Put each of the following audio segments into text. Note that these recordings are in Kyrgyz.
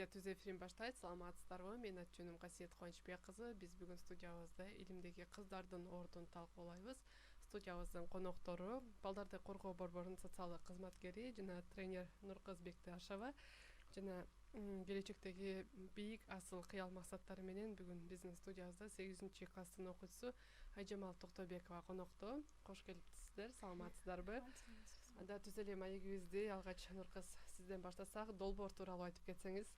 Радио Түз эфирин баштайт. Саламатсыздарбы? Мен аты-жөнүм Касиет Кубанычбек кызы. Биз бүгүн студиябызда илимдеги кыздардын ордун талкуулайбыз. Студиябыздын коноктору балдарды коргоо борборунун социалдык кызматкери жана тренер Нуркыз Бекташева жана келечектеги бийик асыл кыял максаттары менен бүгүн биздин студиябызда 8-класстын окуучусу Айжамал Токтобекова конокто. Кош келипсиздер. Саламатсыздарбы? Анда түз эле маегибизди алгач Нуркыз сизден баштасак, долбоор тууралуу айтып кетсеңиз.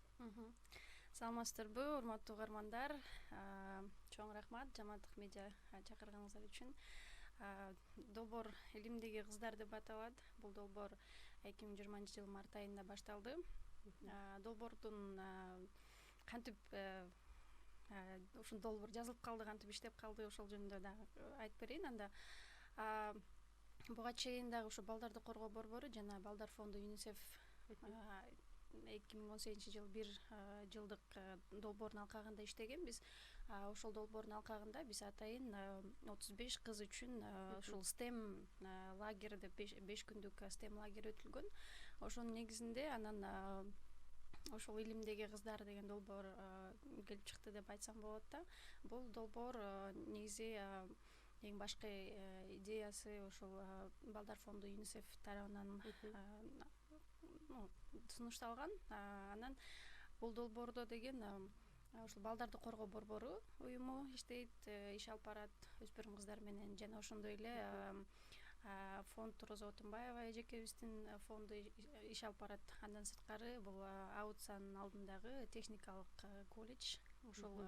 Саламатсыздарбы, урматтуу угармандар. Чоң рахмат Жамандык медиа чакырганыңыздар үчүн. Долбоор илимдеги кыздар деп аталат. Бул долбоор 2020-жыл март айында башталды. Долбоордун кантип ушул долбоор жазылып калды, кантип иштеп калды, ошол жөнүндө дагы айтып берейин. Анда буга чейин дагы ушу балдарды коргоо борбору жана Балдар фонду ЮНИСЕФ 2018-жыл 1 жылдык долбоордун алкагында иштегенбиз. Ошол долбоордун алкагында биз атайын 35 кыз үчүн ушул STEM лагерь деп 5 күндүк STEM лагерь өтүлгөн. Ошонун негизинде анан ошол илимдеги кыздар деген долбоор келип чыкты деп айтсам болот да. Бул долбоор негизи эң башкы идеясы ошол Балдар фонду ЮНИСЕФ тарабынан сунушталган. Анан бул долбоордо деген ушул балдарды коргоо борбору уюму иштейт, иш алып барат өспүрүм кыздар менен жана ошондой эле фонд Роза Отунбаева эжекебиздин фонду иш алып барат. Андан сырткары бул Аутсанын алдындагы техникалык колледж, ошол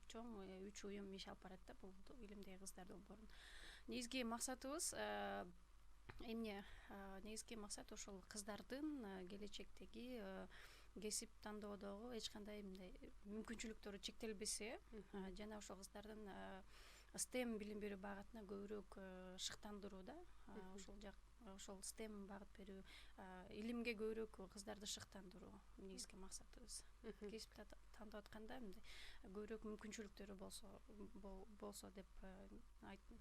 чоң 3 уюм иш алып барат да бул илимдеги кыздар долбоорун. Негизги максатыбыз эмне? Негизги максат ошол кыздардын келечектеги кесип тандоодогу эч кандай мындай мүмкүнчүлүктөрү чектелбесе, жана ошол кыздардын STEM билим берүү багытына көбүрөөк шыктандыруу да. Ошол STEM багыт берүү, илимге көбүрөөк кыздарды шыктандыруу негизги максатыбыз. Кесип тандап атканда мындай көбүрөөк мүмкүнчүлүктөрү болсо деп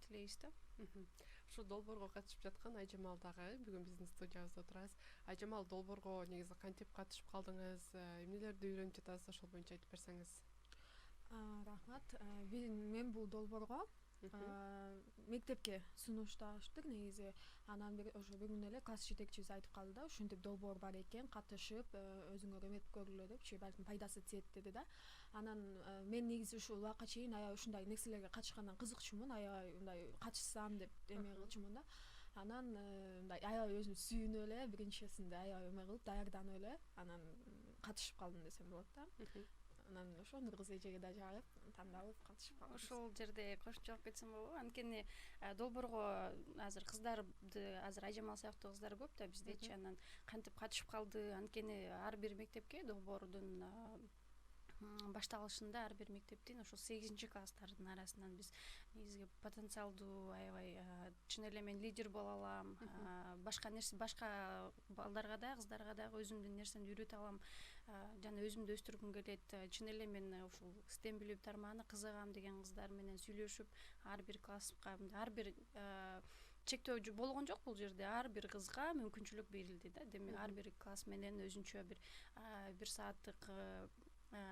тилейбиз да. Ушул долбоорго катышып жаткан Айжамал дагы бүгүн биздин студиябызда отурабыз. Айжамал, долбоорго негизи кантип катышып калдыңыз? Эмнелерди үйрөнүп жатасыз? Ошол боюнча айтып берсеңиз. Рахмат. Мен бул долбоорго мектепке сунушташтык негизи. Анан ошо бир күнү эле класс жетекчибиз айтып калды да, ушинтип долбоор бар экен, катышып, өзүңөр эметип көргүлө депчи, балким пайдасы тиет деди да. Анан мен негизи ушул убакка чейин аябай ушундай нерселерге катышкандан кызыкчумун, аябай мындай катышсам деп эме кылчумун да. Анан мындай аябай өзүм сүйүнүп эле биринчисинде аябай эме кылып даярданып эле анан катышып калдым десем болот да. Анан ошо Нуркыз эжеге да жагып, тандалып катышып калдым. Ошол жерде кошуп жооп кетсем болобу? Анткени долбоорго азыр кыздарды азыр Айжамал сыяктуу кыздар көп да биздечи. Анан кантип катышып калды? Анткени ар бир мектепке долбоордун башталышында ар бир мектептин ошол 8-класстардын арасынан биз негизги потенциалдуу аябай чын эле мен лидер боло алам, башка балдарга да, кыздарга дагы өзүмдүн нерсемди үйрөтө алам жана өзүмдү өстүргүм келет. Чын эле мен ушул STEM билим тармагына кызыгам деген кыздар менен сүйлөшүп, ар бир класска, ар бир чектөө болгон жок бул жерде. Ар бир кызга мүмкүнчүлүк берилди да. Демек ар бир класс менен өзүнчө бир сааттык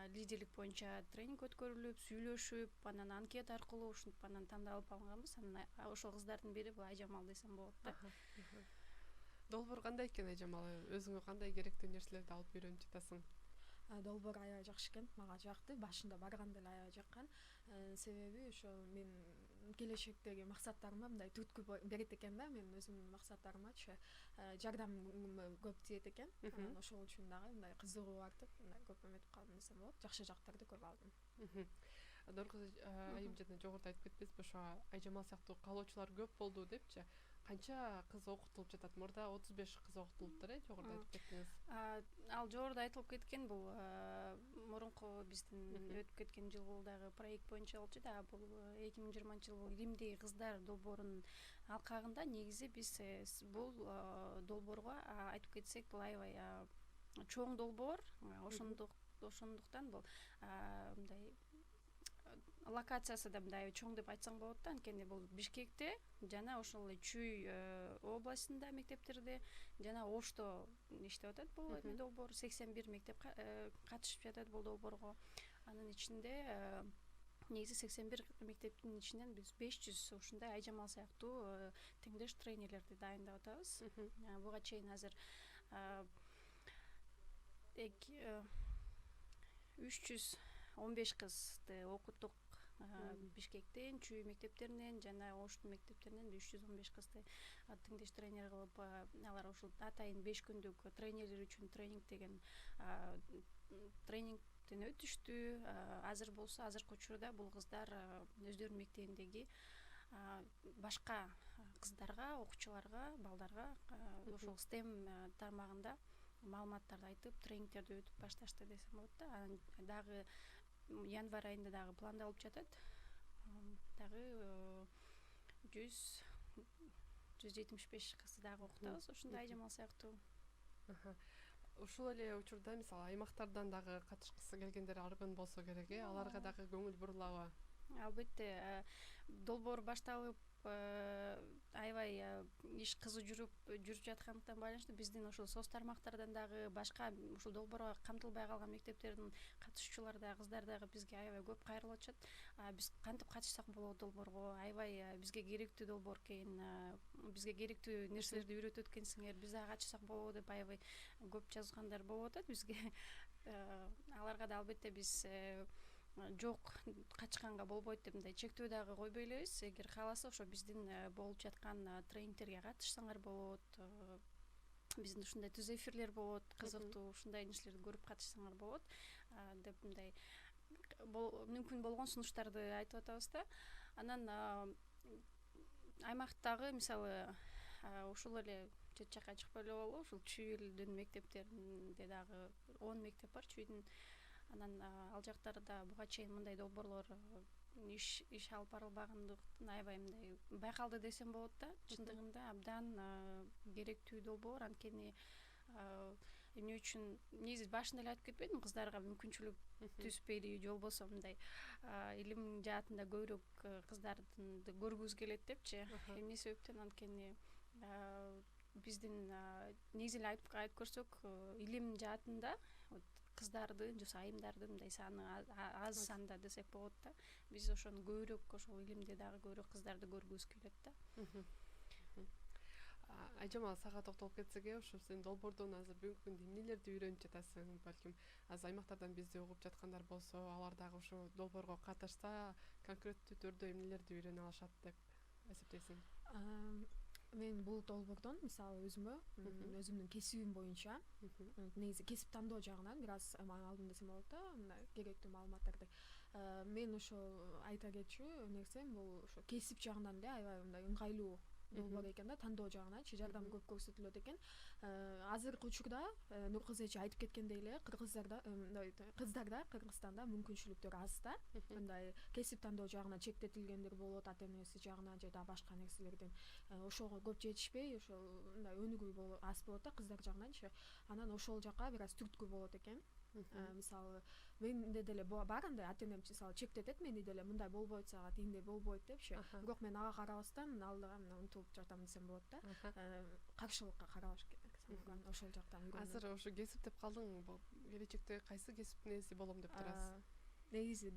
лидерлик боюнча тренинг өткөрүлүп, сүйлөшүп, анан анкета аркылуу ушинтип анан тандалып алганбыз. Анан ошол кыздардын бири бул Айжамал десем болот да. Долбоор кандай экен, Айжамал? Өзүңө кандай керектүү нерселерди алып үйрөнүп жатасың? Долбоор аябай жакшы экен, мага жакты. Башында барганда эле аябай жаккан. Себеби ошо мен келечектеги максаттарыма мындай түрткү берет экен да. Мен өзүмдүн максаттарымачы жардам көп тиет экен. Анан ошол үчүн дагы мындай кызыгуу артып, мындай көп эметип калдым десем болот. Жакшы жактарды көп алдым. Нуркыз айым жана жогоруда айтып кетпесизби, ошо Айжамал сыяктуу каалоочулар көп болду депчи. Канча кыз окутулуп жатат? Мурда 35 кыз окутулуптур, жогоруда айтып кеттиңиз. Ал жогоруда айтылып кеткен бул мурунку биздин өтүп кеткен жылдагы проект боюнча болчу да. Бул 2020-жыл илимдеги кыздар долбоорунун алкагында негизи биз бул долбоорго айтып кетсек, бул аябай чоң долбоор. Ошондуктан бул мындай локациясы да мындай чоң деп айтсаң болот да, анткени бул Бишкекте жана ошол эле Чүй областында мектептерде жана Ошто иштеп атат бул эме долбоор. 81 мектеп катышып жатат бул долбоорго. Анын ичинде негизи 81 мектептин ичинен биз 500 ушундай Айжамал сыяктуу теңдеш тренерлерди дайындап атабыз. Буга чейин азыр 315 кызды окуттук. Бишкектен, Чүй мектептеринен жана Оштун мектептеринен 315 кызды теңдеш тренер кылып, алар ушул атайын 5 күндүк тренерлер үчүн тренинг деген тренингден өтүштү. Азыркы учурда бул кыздар өздөрүнүн мектебиндеги башка кыздарга, окуучуларга, балдарга ошол STEM тармагында маалыматтарды айтып, тренингтерди өтүп башташты десем болот да. Анан дагы январь айында дагы пландалып жатат. Дагы 175 кызды дагы окутабыз ушундай Айжамал сыяктуу. Ушул эле учурда мисалы аймактардан дагы катышкысы келгендер арбын болсо керек, аларга дагы көңүл бурулабы? Албетте, долбоор башталып аябай иш кызуу жүрүп жаткандыктан байланыштуу биздин ошол соц тармактардан дагы башка ушул долбоорго камтылбай калган мектептердин катышуучулары дагы, кыздар дагы бизге аябай көп кайрылып атышат. Биз кантип катышсак болот долбоорго? Аябай бизге керектүү долбоор экен, бизге керектүү нерселерди үйрөтөт экенсиңер, биз дагы катышсак болобу деп аябай көп жазгандар болуп атат бизге. Аларга да албетте биз жок, качканга болбойт деп мындай чектөө дагы койбой элебиз. Эгер кааласа ошо биздин болуп жаткан тренингтерге катышсаңар болот. Биздин ушундай түз эфирлер болот, кызыктуу ушундай нерселерди көрүп катышсаңар болот деп мындай мүмкүн болгон сунуштарды айтып атабыз да. Анан аймактагы мисалы ушул эле чет жакка чыкпай эле болобу, ушул Чүйдүн мектептеринде дагы 10 мектеп бар Чүйдүн. Анан ал жактарда буга чейин мындай долбоорлор иш алып барылбагандыктан аябай мындай байкалды десем болот да. Чындыгында абдан керектүү долбоор, анткени эмне үчүн негизи башында эле айтып кетпедимби, кыздарга мүмкүнчүлүк түспөйдү же болбосо мындай илим жаатында көбүрөөк кыздарды көргүбүз келет депчи. Эмне себептен? Анткени биздин негизи эле айтып көрсөк, илим жаатында кыздардын же айымдардын мындай саны аз санда десек болот да. Биз ошону көбүрөөк ошол илимде дагы көбүрөөк кыздарды көргүбүз келет да. Айжамал, сага токтолуп кетсек, ошо сен долбоордон азыр бүгүнкү күндө эмнелерди үйрөнүп жатасың? Балким азыр аймактардан бизди угуп жаткандар болсо, алар дагы ошо долбоорго катышса, конкреттүү түрдө эмнелерди үйрөнө алышат деп эсептейсиң? Мен бул долбоордон мисалы өзүмдүн кесибим боюнча негизи кесип тандоо жагынан бир аз алдым десем болот да, мындай керектүү маалыматтарды. Мен ошол айта кетчү нерсем бул ошо кесип жагынан эле аябай мындай ыңгайлуу долбоор экен да, тандоо жагынан жардам көп көрсөтүлөт экен. Азыркы учурда Нуркызы эже айтып кеткендей эле кыздарда Кыргызстанда мүмкүнчүлүктөр аз да. Мындай кесип тандоо жагынан чектетилгендер болот, ата энеси жагынан же да башка нерселерден ошого көп жетишпей, ошол мындай өнүгүү аз болот да кыздар жагынанчы. Анан ошол жака бир аз түрткү болот экен. Мисалы менде деле бар андай ата энем мисалы чектетет мени деле, мындай болбойт сага, тигиндей болбойт депчи. Бирок мен ага карабастан алдыга умтулуп жатам десем болот да. Каршылыкка карабаш керек. Ошол жактан үйрөнүп. Азыр ошо кесип деп калдың, келечекте кайсы кесиптин ээси болом деп турасыз? Негизи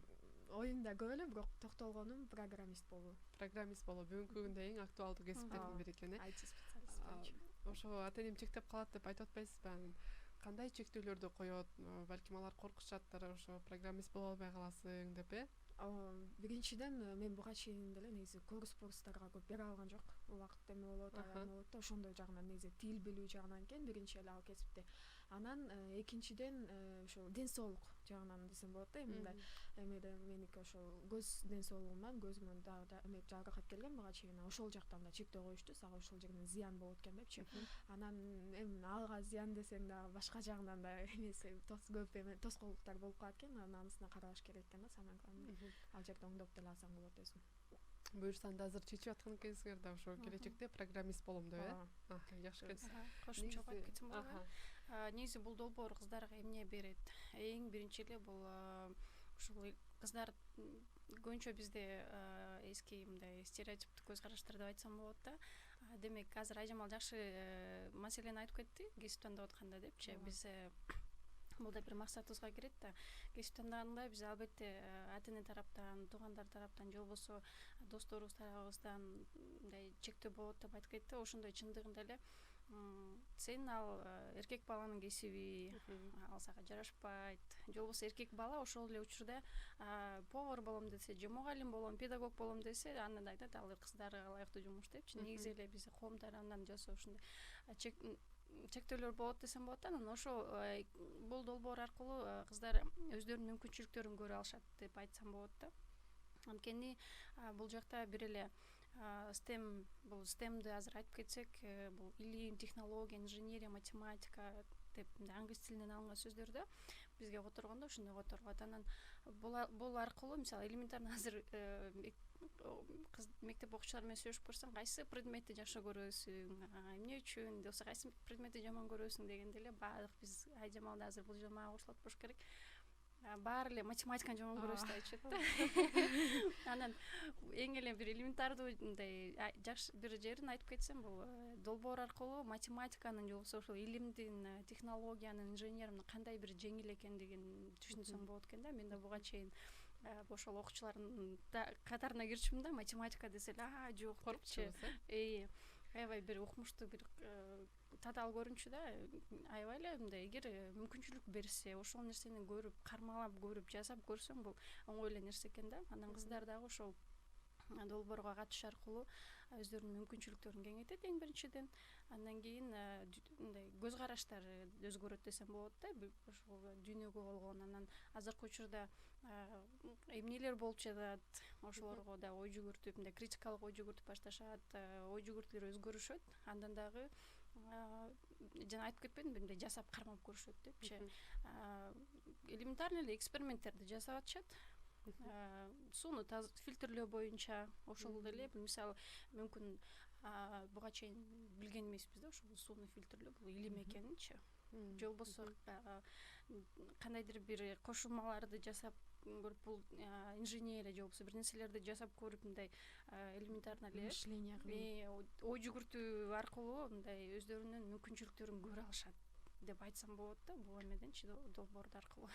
оюмда көп эле, бирок токтолгонум программист болуу. Программист болуу бүгүнкү күндө эң актуалдуу кесиптердин бири экен, IT специалист болчу. Ошо ата энем чектеп калат деп айтып атпайсызбы? Кандай чектөөлөрдү коет? Балким алар коркушаттыр, ошо программист боло албай каласың деп, Биринчиден мен буга чейин деле негизи курстарга көп бере алган жок. Убакыт эме болот, болот да, ошондой жагынан негизи тил билүү жагынан экен биринчи эле ал кесипте. Анан экинчиден ошол ден соолук жагынан десем болот да, мындай эмеде меники ошол көз ден соолугуман көзүмөн дагы эме жаракат келген буга чейин. Ошол жактан да чектөө коюшту, сага ошол жерден зыян болот экен депчи. Анан эми ага зыян десең дагы башка жагынан да эмеси көп эме тоскоолдуктар болуп калат экен. Анысына карабаш керек экен да, самое главное. Ал жерде оңдоп деле алсаң болот өзүң. Буюрсаң да азыр чечип аткан экенсиңер да ошо келечекте программист болом деп, жакшы экен. Кошумча айтып кетсем болобу? Негизи бул долбоор кыздарга эмне берет? Эң биринчи эле бул ушул кыздар көбүнчө бизде эски мындай стереотиптик көз караштар деп айтсам болот да. Демек азыр Айжамал жакшы маселени айтып кетти кесип тандап атканда депчи. Биз бул да бир максатыбызга кирет да. Кесип тандаганда биз албетте ата эне тараптан, туугандар тараптан же болбосо досторубуз тарабыбыздан мындай чектөө болот деп айтып кетти. Ошондой чындыгында эле сен ал эркек баланын кесиби, ал сага жарашпайт. Же болбосо эркек бала ошол эле учурда повар болом десе, же мугалим болом, педагог болом десе, андан айтат ал кыздарга ылайыктуу жумуш депчи. Негизи эле биз коом тарабынан жасоо ушундай чектөөлөр болот десем болот. Анан ошол бул долбоор аркылуу кыздар өздөрүнүн мүмкүнчүлүктөрүн көрө алышат деп айтсам болот да. Анткени бул жакта бир эле бул STEMди азыр айтып кетсек, бул илим, технология, инженерия, математика деп англис тилинен алынган сөздөр да бизге которгондо ошондой которулат. Анан бул аркылуу мисалы элементарно азыр мектеп окуучулары менен сүйлөшүп көрсөң, кайсы предметти жакшы көрөсүң, эмне үчүн, же болбосо кайсы предметти жаман көрөсүң дегенде эле баардык биз Айжамалда азыр бул жерде мага кошулат болуш керек. Баары эле математиканы жаман көрөсүз деп айтышат да. Анан эң эле бир элементардуу мындай жакшы бир жерин айтып кетсем, бул долбоор аркылуу математиканын же болбосо ошол илимдин, технологиянын, инженерияның кандай бир жеңил экендигин түшүнсөң болот экен да. Мен да буга чейин ошол окуучулардын катарына кирчүмүн да, математика десе эле жок коркчу. Аябай бир укмуштуу бир татаал көрүнчү да. Аябай эле мындай эгер мүмкүнчүлүк берсе, ошол нерсени көрүп, кармалап көрүп, жасап көрсөң, бул оңой эле нерсе экен да. Анан кыздар дагы ошол долбоорго катышуу аркылуу өздөрүнүн мүмкүнчүлүктөрүн кеңейтет эң биринчиден. Андан кийин мындай көз караштар өзгөрөт десем болот да, ошол дүйнөгө болгон. Анан азыркы учурда эмнелер болуп жатат, ошолорго да ой жүгүртүп, мындай критикалык ой жүгүртүп башташат, ой жүгүртүүлөр өзгөрүшөт. Андан дагы жана айтып кетпедимби, мындай жасап кармап көрүшөт депчи. Элементарный эле эксперименттерди жасап атышат. Сууну фильтрлөө боюнча ошол эле мисалы мүмкүн буга чейин билген эмеспиз да, ошол сууну фильтрлөө бул илим экенинчи. Же болбосо кандайдыр бир кошулмаларды жасап көрүп, бул инженерия же болбосо бир нерселерди жасап көрүп, мындай элементарно эле мышление ой жүгүртүү аркылуу мындай өздөрүнүн мүмкүнчүлүктөрүн көрө алышат деп айтсам болот да, бул эмеденчи долбоор аркылуу.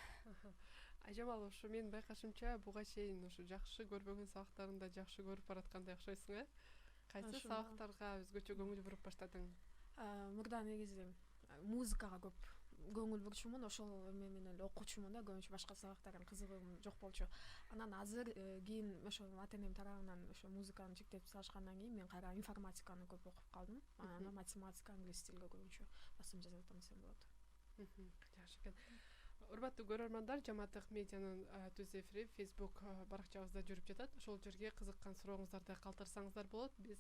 Айжамал, ошо менин байкашымча буга чейин ошо жакшы көрбөгөн сабактарыңды жакшы көрүп бараткандай окшойсуң, Кайсы сабактарга өзгөчө көңүл буруп баштадың? Мурда негизи музыкага көп көңүл бурчумун, ошол эме менен эле окуучумун да, көбүнчө башка сабактарга кызыгуум жок болчу. Анан азыр кийин ошо ата энем тарабынан ошо музыканы чектеп салышкандан кийин мен кайра информатиканы көп окуп калдым. Анан математика, англис тилге көбүнчө басым жасап атам десем болот. Жакшы экен. Урматтуу көрөрмандар, Жамааттык медианын түз эфири Facebook баракчабызда жүрүп жатат. Ошол жерге кызыккан сурооңуздарды калтырсаңыздар болот. Биз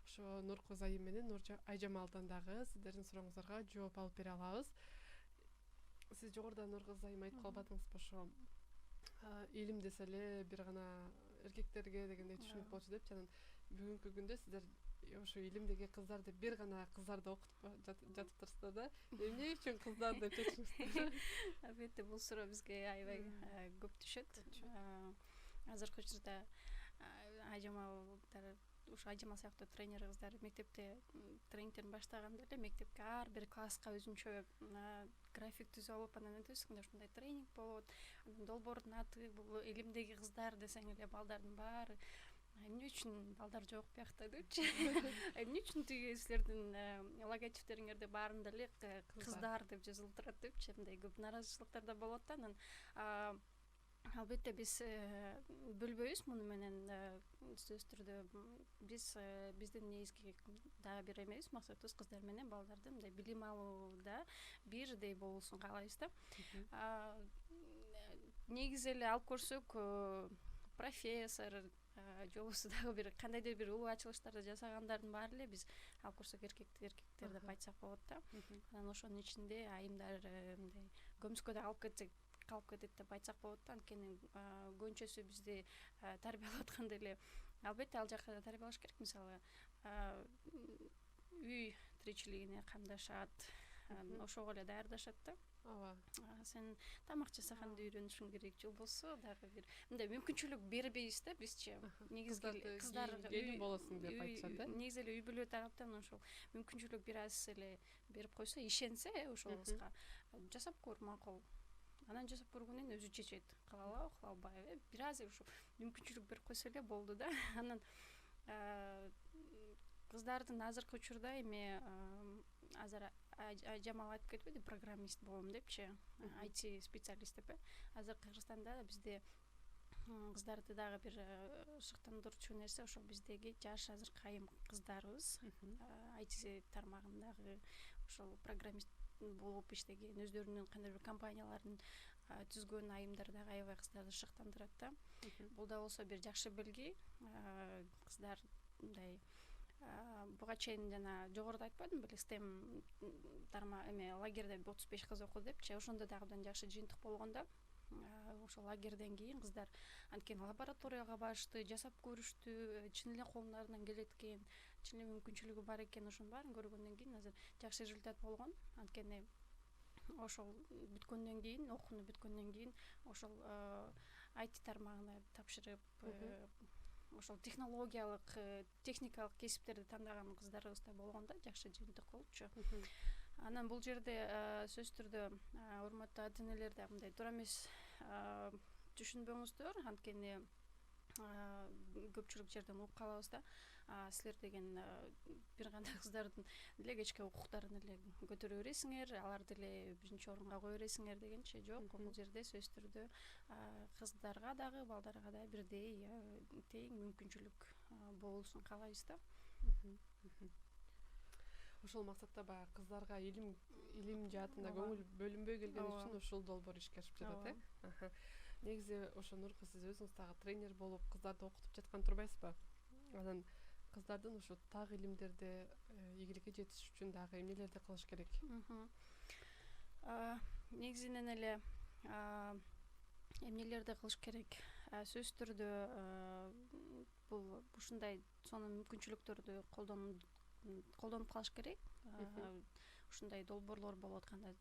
ошо Нуркыз айым менен Айжамалдан дагы сиздердин сурооңуздарга жооп алып бере алабыз. Сиз жогоруда Нуркыз айым айтып калбадыңызбы, ошо илим десе эле бир гана эркектерге дегендей түшүнүк болчу депчи. Анан бүгүнкү күндө сиздер ошо илимдеги кыздарды бир гана кыздарды окутуп жатып турсуздар да. Эмне үчүн кыздар деп чечиңиздер? Албетте бул суроо бизге аябай көп түшөт. Азыркы учурда Айжамалдар, ошо Айжамал сыяктуу тренер кыздар мектепте тренингтерин баштаганда эле мектепке ар бир класска өзүнчө график түзүп алып, анан өтөсүңөр ушундай тренинг болот. Анан долбоордун аты бул илимдеги кыздар десең эле балдардын баары эмне үчүн балдар жок биякта депчи. Эмне үчүн тиги силердин логотиптериңерде баарында эле кыздар деп жазылып турат депчи. Мындай көп нааразычылыктар да болот да. Анан албетте биз бөлбөйбүз муну менен сөзсүз түрдө. Биздин негизги дагы бир эмебиз, максатыбыз кыздар менен балдардын мындай билим алууда бирдей болуусун каалайбыз да. Негизи эле алып көрсөк, профессор же болбосо дагы бир кандайдыр бир улуу ачылыштарды жасагандардын баары эле биз алып көрсөк эркектер деп айтсак болот да. Анан ошонун ичинде айымдар мындай көмүскөдө калып кетет деп айтсак болот да. Анткени көбүнчөсү бизди тарбиялап атканда эле албетте ал жака да тарбиялаш керек. Мисалы үй тиричилигине камдашат, ошого эле даярдашат да. ооба Сен тамак жасаганды үйрөнүшүң керек, же болбосо дагы бир мындай мүмкүнчүлүк бербейбиз да бизчи. Негизги кыздар келин болосуң деп айтышат негизи эле үй бүлө тараптан ошол мүмкүнчүлүк бир аз эле берип койсо, ишенсе ошолубузга жасап көр макул. Анан жасап көргөндөн кийин өзү чечет, кылалабы кылалбайбы. Бир аз ушу мүмкүнчүлүк берип койсо эле болду да. Анан кыздардын азыркы учурда эми азыр Жамал айтып кетпеди, программист болом депчи, IT специалист деп. Азыр Кыргызстанда бизде кыздарды дагы бир шыктандырчу нерсе ошол биздеги жаш азыркы айым кыздарыбыз IT тармагындагы ошол программист болуп иштеген, өздөрүнүн кандай бир компанияларын түзгөн айымдар дагы аябай кыздарды шыктандырат да. Бул да болсо бир жакшы белги. Кыздар мындай буга чейин жана жогоруда айтпадым беле, STEM эме лагерде 35 кыз окуду депчи. Ошондо дагы абдан жакшы жыйынтык болгон да. Ошол лагерден кийин кыздар анткени лабораторияга барышты, жасап көрүштү, чын эле колунарынан келет экен, чын эле мүмкүнчүлүгү бар экен. Ошонун баарын көргөндөн кийин азыр жакшы результат болгон. Анткени ошол бүткөндөн кийин, окууну бүткөндөн кийин ошол IT тармагына тапшырып, ошол технологиялык, техникалык кесиптерди тандаган кыздарыбыз да болгон да, жакшы жыйынтык болупчу. Анан бул жерде сөзсүз түрдө урматтуу ата-энелер да мындай туура эмес түшүнбөңүздөр, анткени көпчүлүк жерден угуп калабыз да. Силер деген бир кандай кыздардын деле кечке укуктарын эле көтөрө бересиңер, аларды эле биринчи орунга кое бересиңер дегенчи. Жок, бул жерде сөзсүз түрдө кыздарга дагы, балдарга дагы бирдей тең мүмкүнчүлүк болуусун каалайбыз да. Ошол максатта баягы кыздарга илим жаатында көңүл бөлүнбөй келген үчүн ушул долбоор ишке ашып жатат. Негизи ошо Нуркыз, сиз өзүңүз дагы тренер болуп кыздарды окутуп жаткан турбайсызбы? Анан кыздардын ушу так илимдерде ийгиликке жетиш үчүн дагы эмнелерди кылыш керек? Негизинен эле эмнелерди кылыш керек? Сөзсүз түрдө бул ушундай сонун мүмкүнчүлүктөрдү колдонуп калыш керек. Ушундай долбоорлор болуп атканда,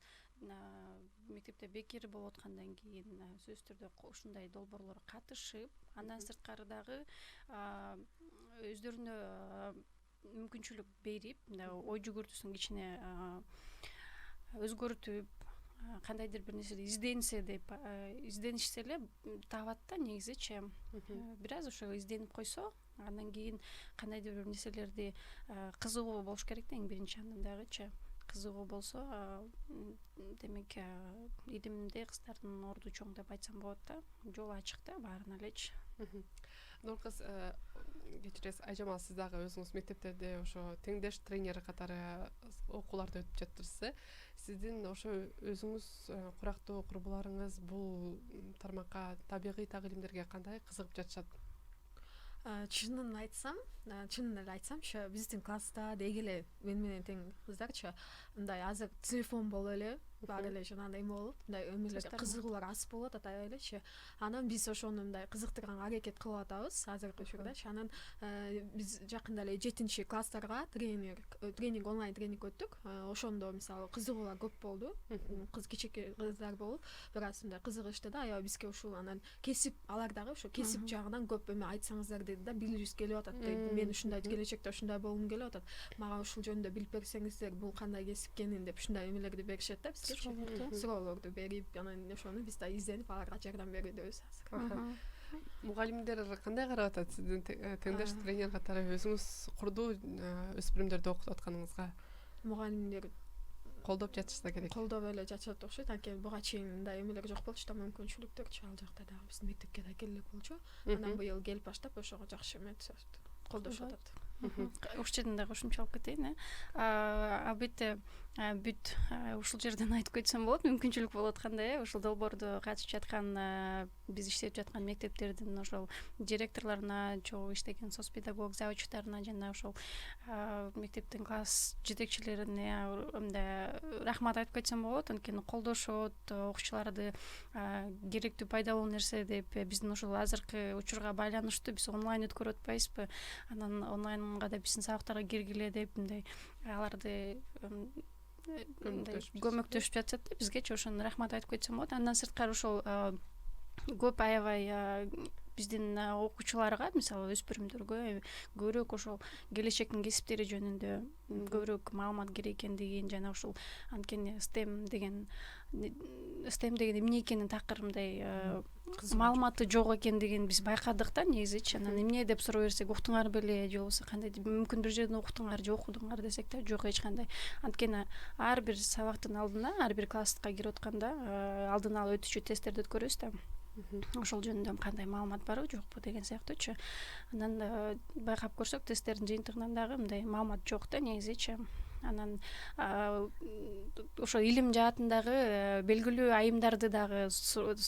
мектепте бекер болуп аткандан кийин сөзсүз түрдө ушундай долбоорлорго катышып, андан сырткары дагы өздөрүнө мүмкүнчүлүк берип, ой жүгүртүүсүн кичине өзгөртүп, кандайдыр бир нерсени изденишсе эле табат да негизичи. Бир аз ошо изденип койсо, андан кийин кандайдыр бир нерселерди кызыгуу болуш керек да, эң биринчи андан дагычы. Кызыгуу болсо, демек илимде кыздардын орду чоң деп айтсам болот да. Жол ачык да баарына элечи. Нуркыз, кечиресиз, Айжамал, сиз дагы өзүңүз мектептерде ошо теңдеш тренер катары окууларды өтүп жатырсыз. Сиздин ошо өзүңүз курактуу курбуларыңыз бул тармакка, табигый так илимдерге кандай кызыгып жатышат? Чынын эле айтсамчы, биздин класста деги эле мен менен тең кыздарчы мындай азыр телефон болуп эле, баары эле жанагындай эме болуп, мындай эмелерге кызыгуулар аз болуп атат аябай элечи. Анан биз ошону мындай кызыктырганга аракет кылып атабыз азыркы учурдачы. Анан биз жакында эле 7-класстарга тренинг онлайн тренинг өттүк. Ошондо мисалы кызыгуулар көп болду. Кичине кыздар болуп, бир аз мындай кызыгышты да, аябай бизге ушул. Анан кесип, алар дагы ошо кесип жагынан көп эме айтсаңыздар деди да, билгибиз келип атат дейт. Мен ушундай келечекте ушундай болгум келип атат. Мага ушул жөнүндө билип берсеңиздер, бул кандай кесип экенин деп ушундай эмелерди беришет да. Суроолорду берип, анан ошону биз да изденип аларга жардам берүүдөбүз азыр. Мугалимдер кандай карап атат сиздин теңдеш тренер катары өзүңүз курдуу өспүрүмдөрдү окутуп атканыңызга? Мугалимдер колдоп жатышса керек. Колдоп эле жатышат окшойт, анткени буга чейин мындай эмелер жок болчу да, мүмкүнчүлүктөрчү ал жакта дагы биздин мектепке да келек болчу. Анан быйыл келип баштап ошого жакшы эметишет, колдошуп атат. Ушул жерден дагы кошумча алып кетейин. Албетте бүт ушул жерден айтып кетсем болот, мүмкүнчүлүк болуп аткандай, ушул долбоордо катышып жаткан, биз иштеп жаткан мектептердин ошол директорлоруна, чогуу иштеген соц педагог завучтарына жана ошол мектептин класс жетекчилерине мындай рахмат айтып кетсем болот, анткени колдошот, окуучуларды керектүү пайдалуу нерсе деп, биздин ушул азыркы учурга байланыштуу биз онлайн өткөрүп атпайбызбы? Анан онлайнга да биздин сабактарга киргиле деп, мындай аларды көмөктөшүп жатышат да бизгечи, ошону рахмат айтып кетсем болот. Андан сырткары ошол көп аябай биздин окуучуларга, мисалы өспүрүмдөргө көбүрөөк ошол келечектин кесиптери жөнүндө көбүрөөк маалымат керек экендигин, жана ушул анткени STEM деген эмне экенин такыр мындай маалыматы жок экендигин биз байкадык да негизичи. Анан эмне деп суроо берсек, уктуңар беле же болбосо кандай, мүмкүн бир жерден уктуңар же окудуңар десек да, жок эч кандай. Анткени ар бир сабактын алдына, ар бир класска кирип атканда алдын ала өтүүчү тесттерди өткөрөбүз да. Ошол жөнүндө кандай маалымат барбы жокпу деген сыяктуучу. Анан байкап көрсөк, тесттердин жыйынтыгынан дагы мындай маалымат жок да негизичи. Анан ошо илим жаатындагы белгилүү айымдарды дагы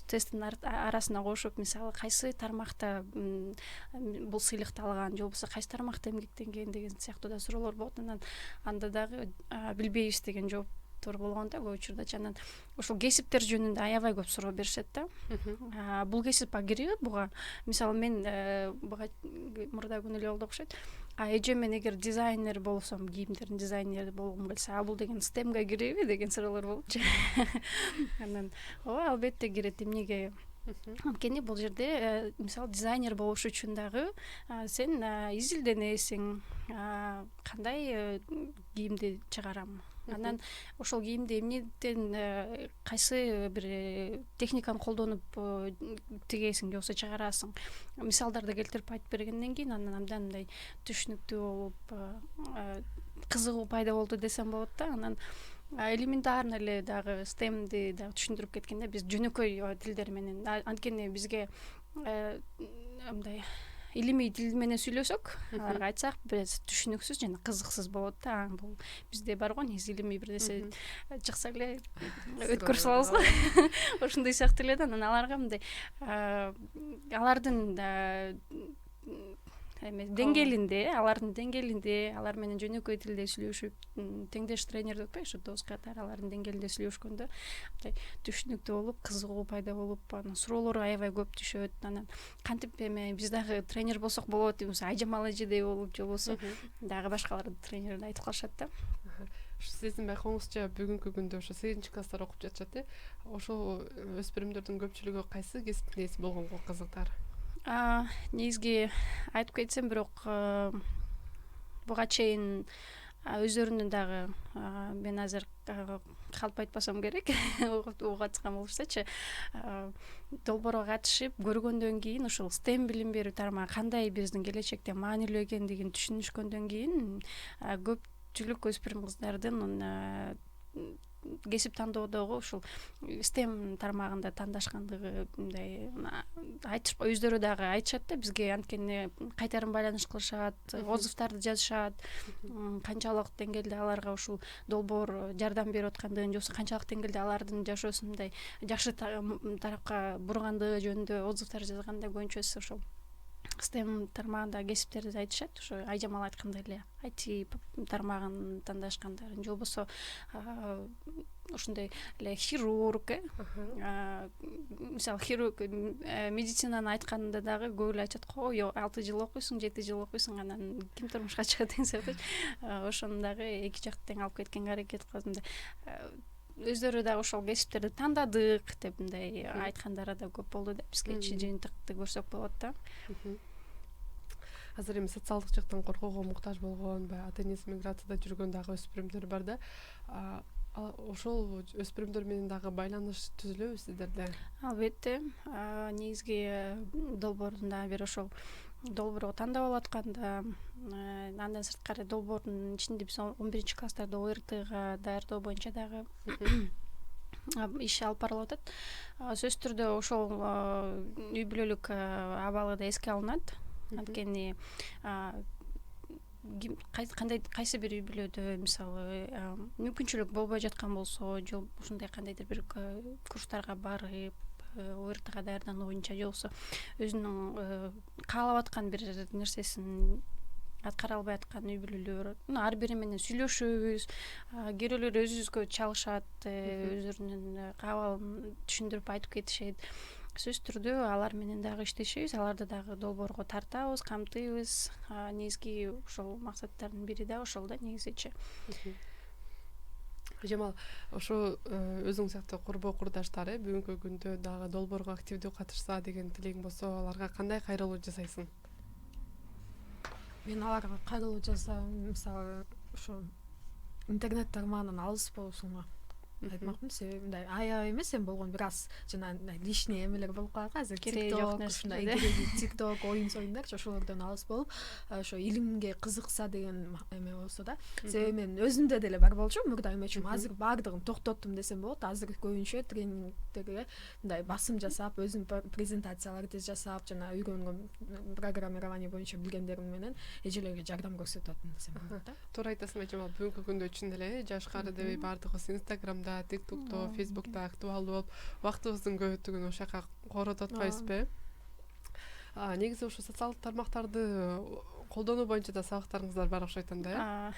тесттин арасына кошуп, мисалы кайсы тармакта бул сыйлыкты алган же болбосо кайсы тармакта эмгектенген деген сыяктуу да суроолор болот. Анан анда дагы билбейбиз деген жооптор болгон да көп учурдачы. Анан ошол кесиптер жөнүндө аябай көп суроо беришет да. Бул кесипке кирби буга? Мисалы мен буга мурда күнү эле болду окшойт. Эже мен эгер дизайнер болсом, кийимдердин дизайнери болгум келсе, бул деген STEMге киреби деген суроолор болчу. Анан ооба, албетте кирет. Эмнеге? Анткени бул жерде мисалы дизайнер болуш үчүн дагы сен изилденесиң, кандай кийимди чыгарам. Анан ошол кийимди эмнеден, кайсы бир техниканы колдонуп тигесиң же болбосо чыгарасың. Мисалдарды келтирип айтып бергенден кийин анан абдан мындай түшүнүктүү болуп, кызыгуу пайда болду десем болот да. Анан элементарно эле дагы STEMди дагы түшүндүрүп кеткенде, биз жөнөкөй тилдер менен, анткени бизге мындай илимий тил менен сүйлөсөк, аларга айтсак, биз түшүнүксүз жана кызыксыз болот да. Бул бизде бар го негизи, илимий бир нерсе чыкса эле өткөрүп салабыз го. Ошондой сыяктуу эле да. Анан аларга мындай алардын алардын деңгээлинде, алар менен жөнөкөй тилде сүйлөшүп, теңдеш тренер деп атпайбы, ушу дос катары алардын деңгээлинде сүйлөшкөндө мындай түшүнүктүү болуп, кызыгуу пайда болуп, анан суроолор аябай көп түшөт. Анан кантип биз дагы тренер болсок болот, же болбосо Айжамал эжедей болуп, же болбосо дагы башкаларды тренер айтып калышат да. Сиздин байкооңузча бүгүнкү күндө ошо 8 класстар окуп жатышат. Ошол өспүрүмдөрдүн көпчүлүгү кайсы кесиптин ээси болгонго кызыктар? Негизги айтып кетсем, бирок буга чейин өздөрүнүн дагы, мен азыр калп айтпасам керек, угуп аткан болушсачы, долбоорго катышып көргөндөн кийин, ошол STEM билим берүү тармагы кандай биздин келечекте маанилүү экендигин түшүнүшкөндөн кийин, көпчүлүк өспүрүм кыздардын кесип тандоодогу ушул STEM тармагында тандашкандыгы мындай өздөрү дагы айтышат да бизге, анткени кайтарым байланыш кылышат, отзывдарды жазышат, канчалык деңгээлде аларга ушул долбоор жардам берип аткандыгын, же болбосо канчалык деңгээлде алардын жашоосун мындай жакшы тарапка бургандыгы жөнүндө отзывдар жазганда көбүнчөсү ошол STEM тармагындагы кесиптерди айтышат. Ошо Айжамал айткандай эле IT тармагын тандашкандарын, же болбосо ошондой эле хирург, мисалы хирург медицинаны айтканда дагы көп эле айтышат го, 6 жыл окуйсуң, 7 жыл окуйсуң, анан ким турмушка чыгат деген сыяктуу. Ошону дагы эки жакты тең алып кеткенге аракет кылып, өздөрү дагы ошол кесиптерди тандадык деп мындай айткандары да көп болду да. Бизгечи жыйынтыкты көрсөк болот да. Азыр эми социалдык жактан коргоого муктаж болгон, баягы ата-энеси миграцияда жүргөн дагы өспүрүмдөр бар да. Ошол өспүрүмдөр менен дагы байланыш түзүлөбү сиздерде? Албетте. Негизги долбоордун дагы бир ошол долбоорго тандап алып атканда, андан сырткары долбоордун ичинде биз 11 класстарда ОРТга даярдоо боюнча дагы иш алып барылып атат. Сөзсүз түрдө ошол үй бүлөлүк абалы да эске алынат. Анткени кайсы бир үй бүлөдө мисалы мүмкүнчүлүк болбой жаткан болсо, же ушундай кандайдыр бир курстарга барып, ОРТга даярдануу боюнча, же болбосо өзүнүн каалап аткан бир нерсесин аткара албай аткан үй бүлөлөр, ар бири менен сүйлөшөбүз, кээ бирөөлөр өзүбүзгө чалышат, өзүлөрүнүн каалабын түшүндүрүп айтып кетишет. Сөзсүз түрдө алар менен дагы иштешебиз, аларды дагы долбоорго тартабыз, камтыйбыз. Негизги ошол максаттардын бири да ошол да негизичи. Жамал, ошо өзүң сыяктуу курбу курдаштары бүгүнкү күндө дагы долбоорго активдүү катышса деген тилегиң болсо, аларга кандай кайрылуу жасайсың? Мен аларга кайрылуу жасасам, мисалы ошо интернет тармагынан алыс болушуңа айтмакмын. Себеби мындай аябай эмес, эми болгону бир аз жана лишний эмелер болуп калат азыр. TikTok, оюн-союндарчы ошолордон алыс болуп, ошо илимге кызыкса деген эме болсо да. Себеби мен өзүмдө деле бар болчу мурда эмечим. Азыр баардыгын токтоттум десем болот. Азыр көбүнчө тренингтерге мындай басым жасап, өзүм презентацияларды жасап, жана үйрөнгөн программирование боюнча билгендерим менен эжелерге жардам көрсөтүп атам десем болот да. Туура айтасың, Жамал. Бүгүнкү күндө чын эле жашкары дебей баардыгыбыз Инстаграмда, ТикТокто, Фейсбукта актуалдуу болуп, убактыбыздын көбүттүгүн ошол жака коротуп атпайбызбы? Негизи ушул социалдык тармактарды колдонуу боюнча да сабактарыңыздар бар окшойт да?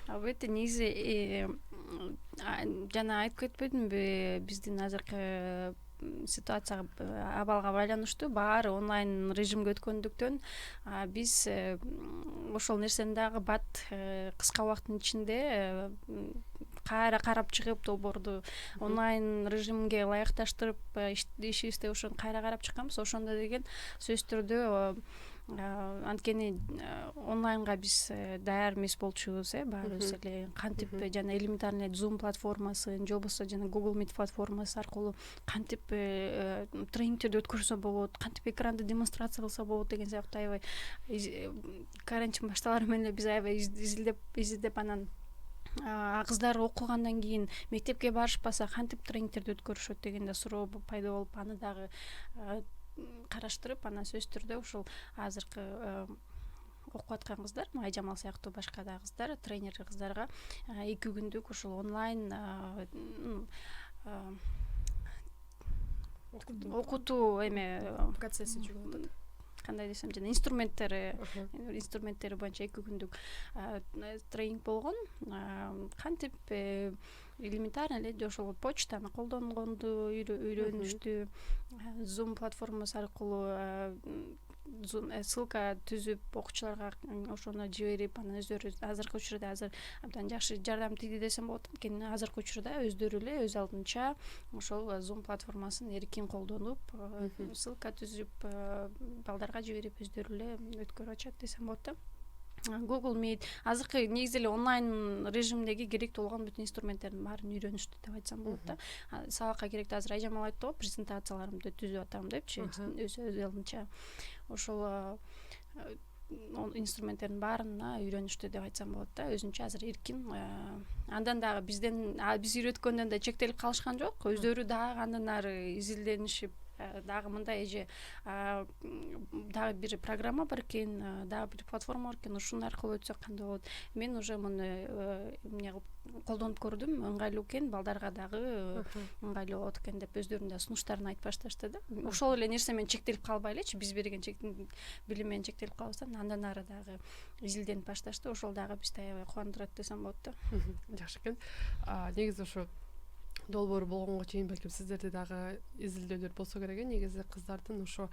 Албетте, негизи жана айтып кетпедимби, биздин азыркы ситуацияга, абалга байланыштуу баары онлайн режимге өткөндүктөн биз ошол нерсени дагы бат кыска убакыттын ичинде кайра карап чыгып, долбоорду онлайн режимге ылайыкташтырып ишибизди ошону кайра карап чыкканбыз. Ошондо деген сөзсүз түрдө анткени онлайнга биз даяр эмес болчубуз, баарыбыз эле кантип жана элементарный Zoom платформасын же болбосо жана Google Meet платформасы аркылуу кантип тренингтерди өткөрсө болот, кантип экранды демонстрация кылса болот деген сыяктуу аябай карантин башталары менен эле биз аябай изилдеп анан кыздар окугандан кийин мектепке барышпаса кантип тренингтерди өткөрүшөт деген да суроо пайда болуп, аны дагы караштырып, анан сөзсүз түрдө ушул азыркы окуп аткан кыздар, Айжамал сыяктуу башка да кыздар, тренер кыздарга 2 күндүк ушул онлайн окутуу процесси жүрүп атат. Кандай десем, жана инструменттери боюнча 2 күндүк тренинг болгон. Кантип элементарно эле ошол почтаны колдонгонду үйрөнүштү, Zoom платформасы аркылуу ссылка түзүп окуучуларга ошону жиберип, анан өздөрү азыркы учурда абдан жакшы жардам тийди десем болот. Анткени азыркы учурда өздөрү эле өз алдынча ошол Zoom платформасын эркин колдонуп, ссылка түзүп, балдарга жиберип өздөрү эле өткөрүп атышат десем болот да. Google Meet азыркы негизи эле онлайн режимдеги керектүү болгон бүт инструменттердин баарын үйрөнүштү деп айтсам болот да. Сабакка керектүү азыр Айжамал айтты го, презентацияларымды түзүп атам депчи, өз алдынча. Ошол инструменттердин баарын үйрөнүштү деп айтсам болот да. Өзүнчө азыр эркин. Андан дагы биз үйрөткөндөн да чектелип калышкан жок. Өздөрү дагы андан ары изилденишип, дагы мындай дагы бир программа бар экен, дагы бир платформа бар экен, ушунун аркылуу өтсөк кандай болот. Мен уже муну эмне кылып колдонуп көрдүм, ыңгайлуу экен, балдарга дагы ыңгайлуу болот экен деп өздөрүнүн да сунуштарын айтып башташты да. Ошол эле нерсе менен чектелип калбай элечи, биз берген билим менен чектелип калбастан андан ары дагы изилденип башташты. Ошол дагы бизди аябай кубандырат десем болот да. Жакшы экен. Негизи ошо долбоор болгонго чейин балким сиздерде дагы изилдөөлөр болсо керек. Негизи кыздардын ошо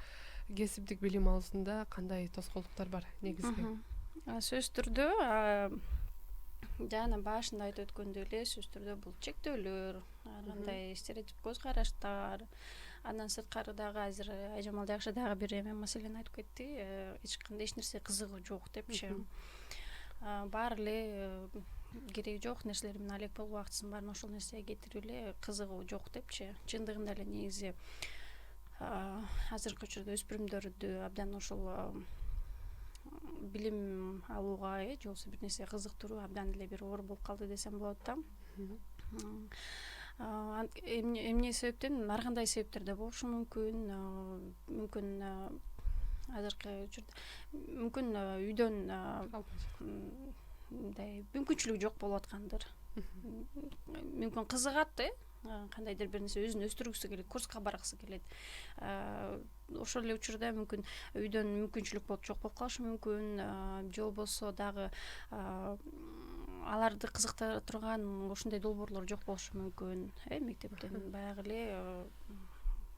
кесиптик билим алуусунда кандай тоскоолдуктар бар негизги? Сөзсүз түрдө жана башында айтып өткөндөй эле, сөзсүз түрдө бул чектөөлөр, ар кандай стереотип көз караштар, андан сырткары дагы азыр Айжамал жакшы дагы бир маселени айтып кетти. Эч нерсе кызыгы жок депчи. Баары эле кереги жок нерселер менен алек болуп убактысын баарын ошол нерсеге кетирип эле кызыгуу жок депчи. Чындыгында эле негизи азыркы учурда өспүрүмдөрдү абдан ошол билим алууга же болбосо бир нерсеге кызыктыруу абдан эле бир оор болуп калды десем болот да. Эмне себептен, ар кандай себептерде болушу мүмкүн. Мүмкүн азыркы учурда мүмкүн үйдөн мындай мүмкүнчүлүгү жок болуп аткандыр. Мүмкүн кызыгат, кандайдыр бир нерсе өзүн өстүргүсү келет, курска баргысы келет. Ошол эле учурда мүмкүн үйдөн мүмкүнчүлүк жок болуп калышы мүмкүн, же болбосо дагы аларды кызыктыра турган ошондой долбоорлор жок болушу мүмкүн. Мектептен баягы эле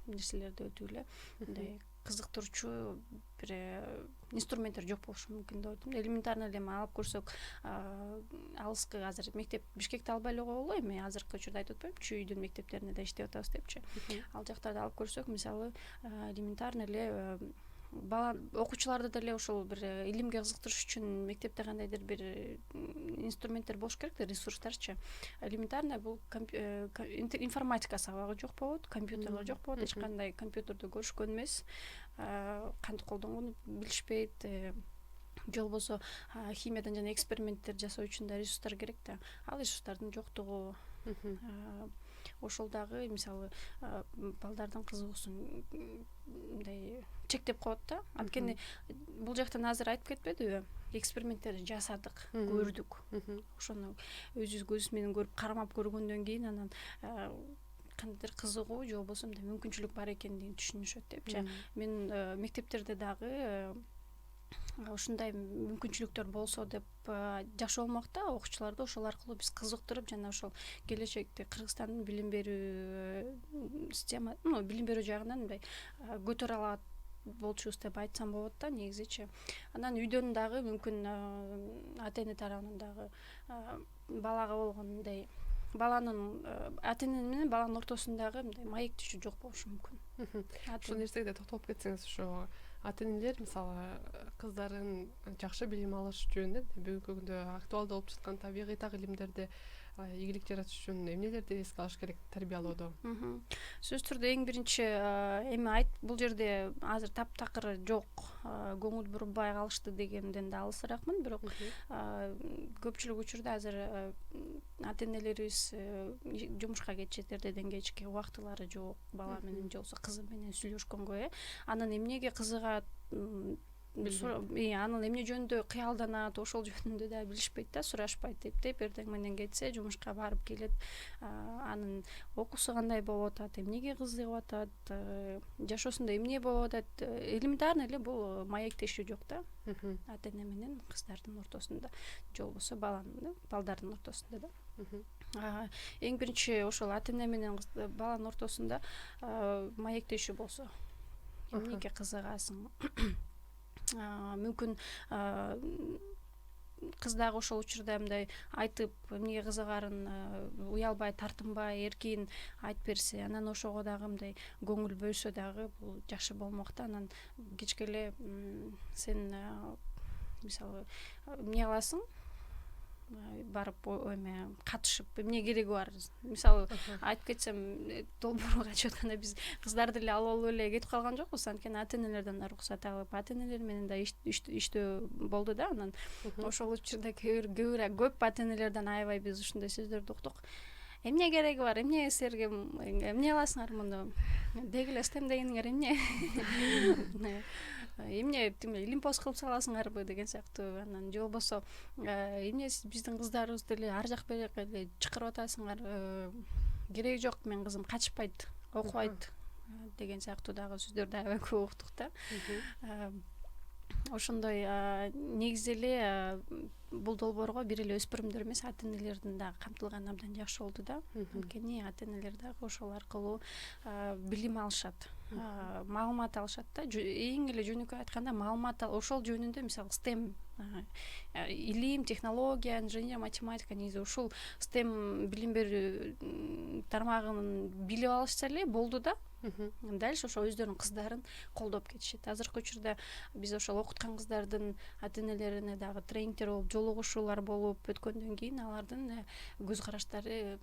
нерселерди өтүп эле мындай кызыктырчу бир инструменттер жок болушу мүмкүн деп ойлойм. Элементарно эле алып көрсөк, алыскы азыр мектеп Бишкекте албай эле коелу, эми азыркы учурда айтып атпаймынчы, үйдүн мектептерине да иштеп атабыз депчи. Ал жактарды алып көрсөк, мисалы, элементарно эле бала окуучуларды деле ошол бир илимге кызыктырыш үчүн мектепте кандайдыр бир инструменттер болуш керек да, ресурстарчы. Элементарно бул информатика сабагы жок болот, компьютер жок болот, эч кандай компьютерди көрүшкөн эмес, кантип колдонгонун билишпейт, же болбосо химиядан жана эксперименттер жасоо үчүн да ресурстар керек да. Ал ресурстардын жоктугу, ошол дагы мисалы балдардын кызыгуусун мындай чектеп коет да. Анткени бул жактан азыр айтып кетпедиби? Эксперименттерди жасадык, көрдүк. Ошону өзүбүз көзүбүз менен көрүп, кармап көргөндөн кийин анан кандайдыр кызыгуу же болбосо мындай мүмкүнчүлүк бар экендигин түшүнүшөт депчи. Мен мектептерде дагы ушундай мүмкүнчүлүктөр болсо деп жакшы болмок да. Окуучуларды ошол аркылуу биз кызыктырып, жана ошол келечекте Кыргызстандын билим берүү система, билим берүү жагынан мындай көтөрө алат болчубуз деп айтсам болот да, негизичи. Анан үйдөн дагы мүмкүн ата-эне тарабынан дагы балага болгон мындай, баланын ата-эне менен баланын ортосундагы мындай маектешүү жок болушу мүмкүн. Ошол нерсеге токтолуп кетсеңиз, ошо ата-энелер мисалы кыздарын жакшы билим алыш үчүн бүгүнкү күндө актуалдуу болуп жаткан табигый так илимдерди ийгилик жаратыш үчүн эмнелерди эске алыш керек тарбиялоодо? Сөзсүз түрдө эң биринчи эми бул жерде азыр таптакыр жок, көңүл бурбай калышты дегенден да алысыраакмын, бирок көпчүлүк учурда азыр ата-энелерибиз жумушка кетишет, эртеден кечке убактылары жок, бала менен же болбосо кызы менен сүйлөшкөнгө, анан эмнеге кызыгат, анын эмне жөнүндө кыялданат, ошол жөнүндө да билишпейт да, сурашпайт. Эптеп эртең менен кетсе, жумушка барып келет, анын окуусу кандай болуп атат, эмнеге кызыгып атат, жашоосунда эмне болуп атат, элементарно эле бул маектешүү жок да, ата-эне менен кыздардын ортосунда, же болбосо балдардын ортосунда да. Эң биринчи ошол ата-эне менен баланын ортосунда маектешүү болсо, эмнеге кызыгасың, мүмкүн кыз дагы ошол учурда мындай айтып, эмнеге кызыгарын уялбай, тартынбай, эркин айтып берсе, анан ошого дагы мындай көңүл бөлсө дагы бул жакшы болмок да. Анан кечке эле сен мисалы эмне кыласың, барып эме катышып, эмне кереги бар? Мисалы айтып кетсем, долбоорго качып атканда биз кыздарды эле алып эле кетип калган жокпуз, анткени ата-энелерден уруксат алып, ата-энелер менен да иштөө болду да. Анан ошол учурда көп ата-энелерден аябай биз ушундай сөздөрдү уктук. Эмне кереги бар? Эмне силерге, эмне кыласыңар муну? Дегиле стем дегениңер эмне? Эмне илимпоз кылып саласыңарбы деген сыяктуу. Анан же болбосо эмне биздин кыздарыбызды эле ар жак бери эле чакырып атасыңар, кереги жок, менин кызым качпайт, окубайт деген сыяктуу дагы сөздөрдү аябай көп уктук да. Ошондой негизи эле бул долбоорго бир эле өспүрүмдөр эмес, ата-энелердин дагы камтылганы абдан жакшы болду да. Анткени ата-энелер дагы ошол аркылуу билим алышат, маалымат алышат да. Эң эле жөнөкөй айтканда маалымат ошол жөнүндө, мисалы STEM, илим, технология, инженерия, математика, негизи ушул STEM билим берүү тармагын билип алышса эле болду да. Дальше ошо өздөрүнүн кыздарын колдоп кетишет. Азыркы учурда биз ошол окуткан кыздардын ата-энелерине дагы тренингтер болуп, жолугушуулар болуп өткөндөн кийин алардын көз караштары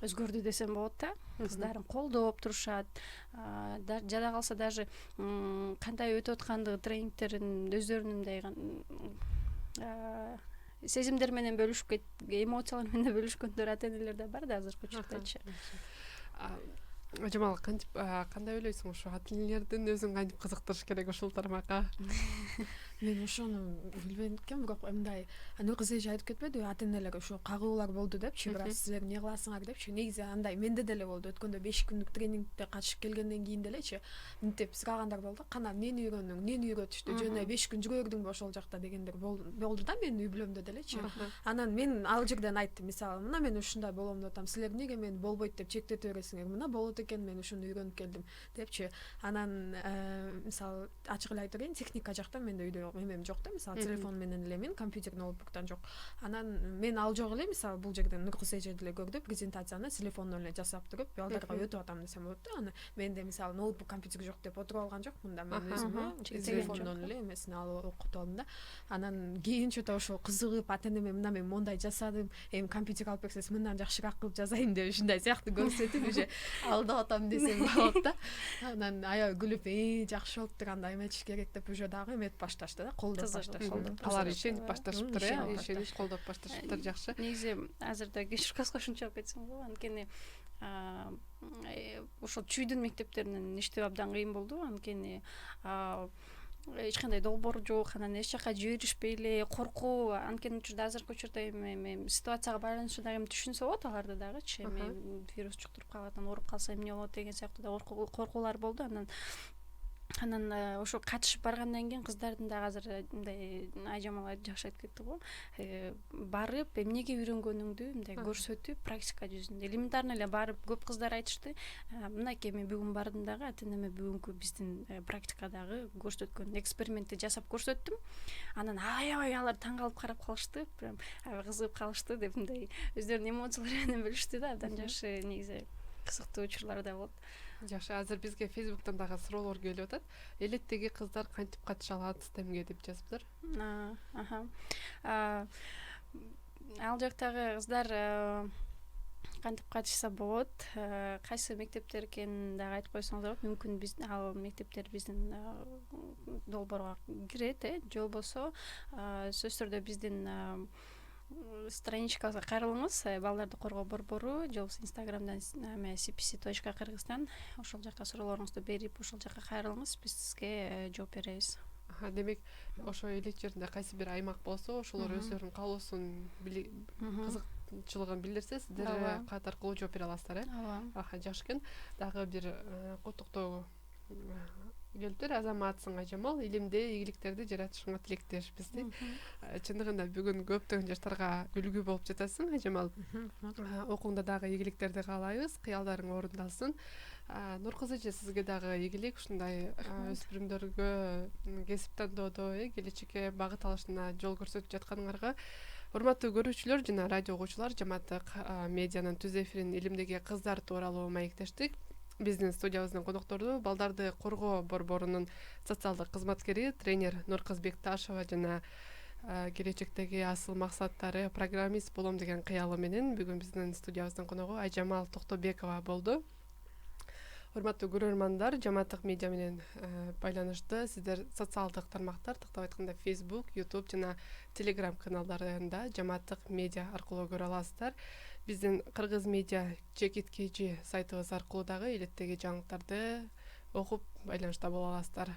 өзгөрдү десем болот да. Кыздарын колдоп турушат. Жада калса даже кандай өтүп аткандыгы тренингтерин өздөрүнүн мындай сезимдер менен бөлүшүп, эмоциялар менен бөлүшкөндөр ата-энелер да бар да азыркы учурдачы. Жамал, кандай ойлойсуң, ошо ата-энелердин өзүн кантип кызыктырыш керек ушул тармакка? Мен ошону билбейм экен, бирок мындай Нуркыз эже айтып кетпедиби, ата энелер ошо кагуулар болду депчи, бирок силер эмне кыласыңар депчи. Негизи андай менде деле болду. Өткөндө 5 күндүк тренингде катышып келгенден кийин делечи, мынтип сурагандар болду. Кана эмнени үйрөнүң, эмнени үйрөтүштү, жөн 5 күн жүрө бердиңби ошол жакта дегендер болду да менин үй бүлөмдө делечи. Анан мен ал жерден айттым, мисалы, мына мен ушундай болом деп атам, силер эмнеге мени болбойт деп чектете бересиңер, мына болот экен, мен ушуну үйрөнүп келдим депчи. Анан мисалы ачык эле айтып берейин, техника жактан менде үйдө эмем жок да, мисалы телефон менен эле мен, компьютер, ноутбуктан жок. Анан мен ал жок эле, мисалы бул жерден Нуркыз эже деле көрдү, презентацияны телефондон эле жасап туруп, балдарга өтүп атам десем болот да. Аны менде мисалы ноутбук, компьютер жок деп отуруп алган жокмун да, мен өзүмө телефондон эле эмесин алып окутуп алдым да. Анан кийин чөтө ошо кызыгып, ата энеме мына мен мондай жасадым, эми компьютер алып берсеңиз мындан жакшыраак кылып жазайын деп ушундай сыяктуу көрсөтүп уже алдап атам десем болот да. Анан аябай күлүп, жакшы болуптур, анда эметиш керек деп уже дагы эметип башташты да, колдоп башташты. Алар ишенип башташыптыр, ишенип колдоп башташыптыр, жакшы. Негизи азырда кеширкаска ушунчалык айтсам болобу, анткени ошол чүйдүн мектептеринен иштөө абдан кыйын болду, анткени эч кандай долбоор жок, анан эч жака жиберишпей эле, коркуу, анткени учурда азыркы учурда эми ситуацияга байланыштуу дагы түшүнсө болот аларды дагычы, эми вирус жуктуруп калат, анан ооруп калса эмне болот деген сыяктуу да коркуулар болду. Анан ошо катышып баргандан кийин кыздардын дагы азыр мындай Айжамал жакшы айтып кетти го, барып эмнеге үйрөнгөнүңдү мындай көрсөтүп, практика жүзүндө элементарно эле барып, көп кыздар айтышты, мынакей мен бүгүн бардым дагы ата энеме бүгүнкү биздин практикадагы көрсөткөн экспериментти жасап көрсөттүм. Анан аябай алар таң калып карап калышты, прям кызыгып калышты деп мындай өздөрүнүн эмоциялары менен бөлүштү да, абдан жакшы негизи кызыктуу учурлар да болот. Жакшы, азыр бизге Facebook'тан дагы суроолор келип атат. Элеттеги кыздар кантип катыша алат стемге деп жазыптыр. Ал жактагы кыздар кантип катышса болот, кайсы мектептер экенин дагы айтып койсоңуздар болот. Мүмкүн биз ал мектептер биздин долбоорго кирет, же болбосо сөзсүз түрдө биздин страничкабызга кайрылыңыз, балдарды коргоо борбору, же болбосо Instagram'дан cpc.kyrgyzstan, ошол жака суроолоруңузду берип, ошол жака кайрылыңыз, биз сизге жооп беребиз. Демек, ошо элек жеринде кайсы бир аймак болсо, ошолор өздөрүнүн каалоосун, кызыкчылыгын билдирсе, сиздер кат аркылуу жооп бере аласыздар, жакшы экен. Дагы бир куттуктоо келиптир. Азаматсың Айжамал, илимде ийгиликтерди жаратышыңа тилектешпиз дейт. Чындыгында бүгүн көптөгөн жаштарга үлгү болуп жатасың, Айжамал. Окууңда дагы ийгиликтерди каалайбыз, кыялдарың орундалсын. Нуркыз эже, сизге дагы ийгилик, ушундай өспүрүмдөргө кесип тандоодо, келечекке багыт алышына жол көрсөтүп жатканыңарга. Урматтуу көрүүчүлөр жана радио угуучулар, Жамааттык медианын түз эфирин илимдеги кыздар тууралуу маектештик. Биздин студиябыздын коноктору балдарды коргоо борборунун социалдык кызматкери, тренер Нуркыз Бекташева жана келечектеги асыл максаттары программист болом деген кыялы менен бүгүн биздин студиябыздын коногу Айжамал Токтобекова болду. Урматтуу көрөрмандар, Жамааттык медиа менен байланышты сиздер социалдык тармактар, тактап айтканда Facebook, YouTube жана Telegram каналдарында Жамааттык медиа аркылуу көрө аласыздар. Биздин Кыргыз медиа чекиткичи сайтыбыз аркылуу дагы илеттеги жаңылыктарды окуп байланышта боло аласыздар.